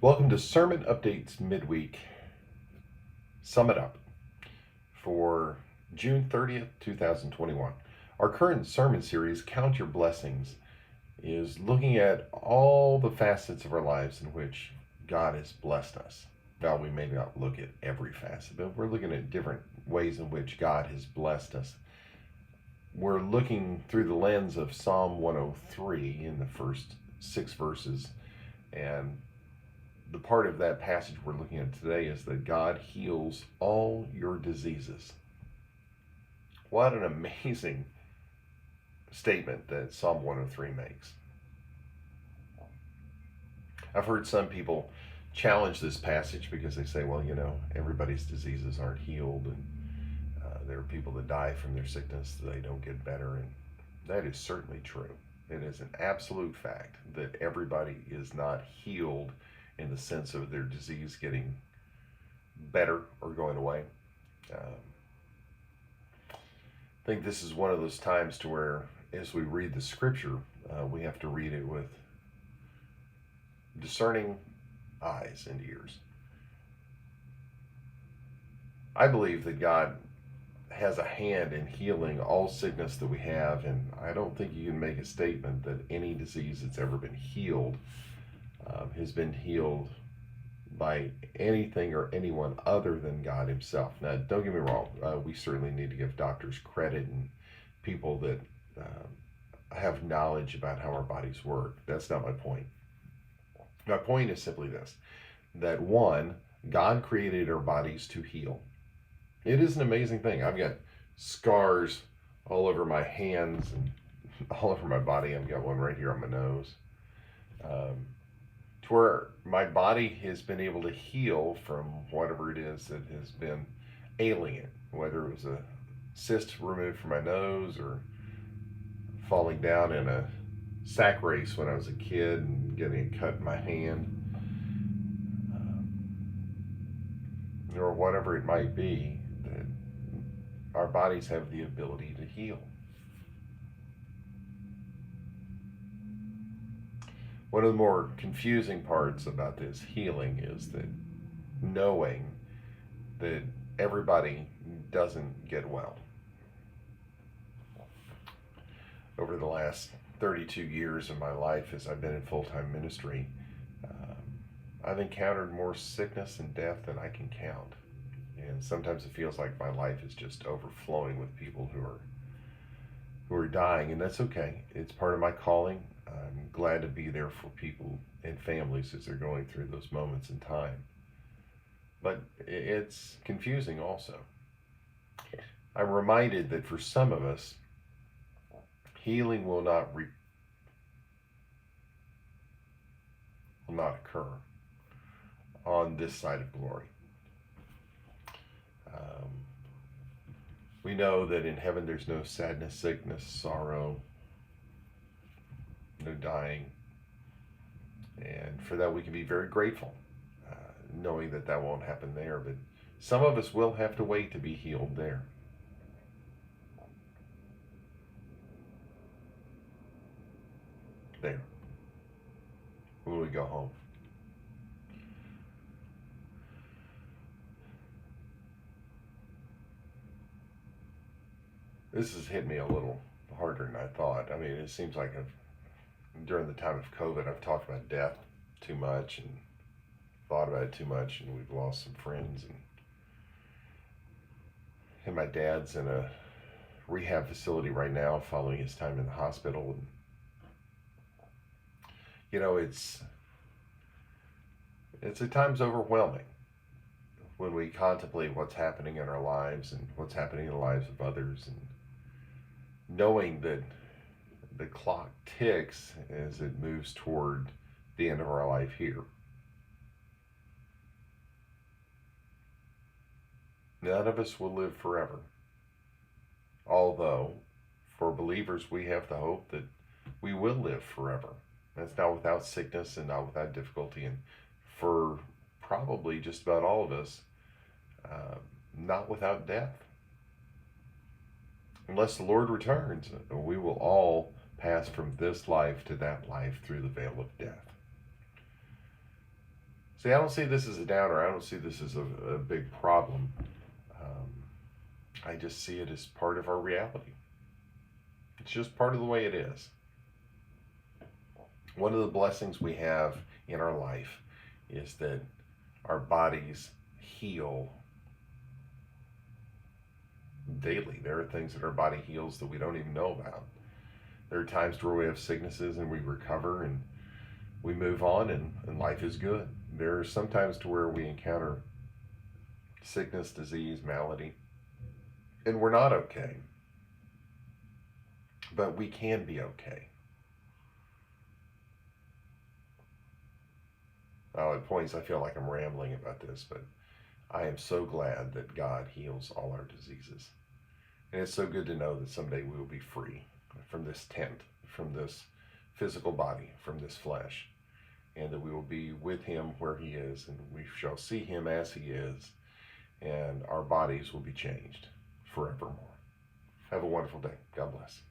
Welcome to Sermon Updates Midweek. Sum it up for June 30th, 2021. Our current sermon series, Count Your Blessings, is looking at all the facets of our lives in which God has blessed us. Now, we may not look at every facet, but we're looking at different ways in which God has blessed us. We're looking through the lens of Psalm 103 in the first 6 verses, and the part of that passage we're looking at today is that God heals all your diseases. What an amazing statement that Psalm 103 makes. I've heard some people challenge this passage because they say, well, everybody's diseases aren't healed, and there are people that die from their sickness, they don't get better, and that is certainly true. It is an absolute fact that everybody is not healed in the sense of their disease getting better or going away. I think this is one of those times to where, as we read the scripture, we have to read it with discerning eyes and ears. I believe that God has a hand in healing all sickness that we have, and I don't think you can make a statement that any disease that's ever been healed has been healed by anything or anyone other than God himself. Now, don't get me wrong, we certainly need to give doctors credit and people that have knowledge about how our bodies work. That's not my point. My point is simply this, that one, God created our bodies to heal. It is an amazing thing. I've got scars all over my hands and all over my body. I've got one right here on my nose. To where my body has been able to heal from whatever it is that has been ailing it, whether it was a cyst removed from my nose or falling down in a sack race when I was a kid and getting a cut in my hand, or whatever it might be, that our bodies have the ability to heal. One of the more confusing parts about this healing is that knowing that everybody doesn't get well. Over the last 32 years of my life as I've been in full-time ministry, I've encountered more sickness and death than I can count. And sometimes it feels like my life is just overflowing with people who are dying, and that's okay. It's part of my calling. I'm glad to be there for people and families as they're going through those moments in time. But it's confusing also. I'm reminded that for some of us, healing will not occur on this side of glory. We know that in heaven there's no sadness, sickness, sorrow, no dying. And for that we can be very grateful, knowing that that won't happen there. But some of us will have to wait to be healed there. There. When we go home. This has hit me a little harder than I thought. I mean, it seems like during the time of COVID, I've talked about death too much and thought about it too much, and we've lost some friends. And my dad's in a rehab facility right now following his time in the hospital. And, it's at times overwhelming when we contemplate what's happening in our lives and what's happening in the lives of others, and knowing that the clock ticks as it moves toward the end of our life here. None of us will live forever. Although, for believers, we have the hope that we will live forever. That's not without sickness and not without difficulty, and for probably just about all of us, not without death. Unless the Lord returns, we will all pass from this life to that life through the veil of death. See, I don't see this as a downer. I don't see this as a big problem. I just see it as part of our reality. It's just part of the way it is. One of the blessings we have in our life is that our bodies heal daily. There are things that our body heals that we don't even know about. There are times where we have sicknesses and we recover and we move on, and life is good. There are some times to where we encounter sickness, disease, malady, and we're not okay. But we can be okay. At points I feel like I'm rambling about this, but I am so glad that God heals all our diseases. And it's so good to know that someday we will be free from this tent, from this physical body, from this flesh, and that we will be with him where he is, and we shall see him as he is, and our bodies will be changed forevermore. Have a wonderful day. God bless.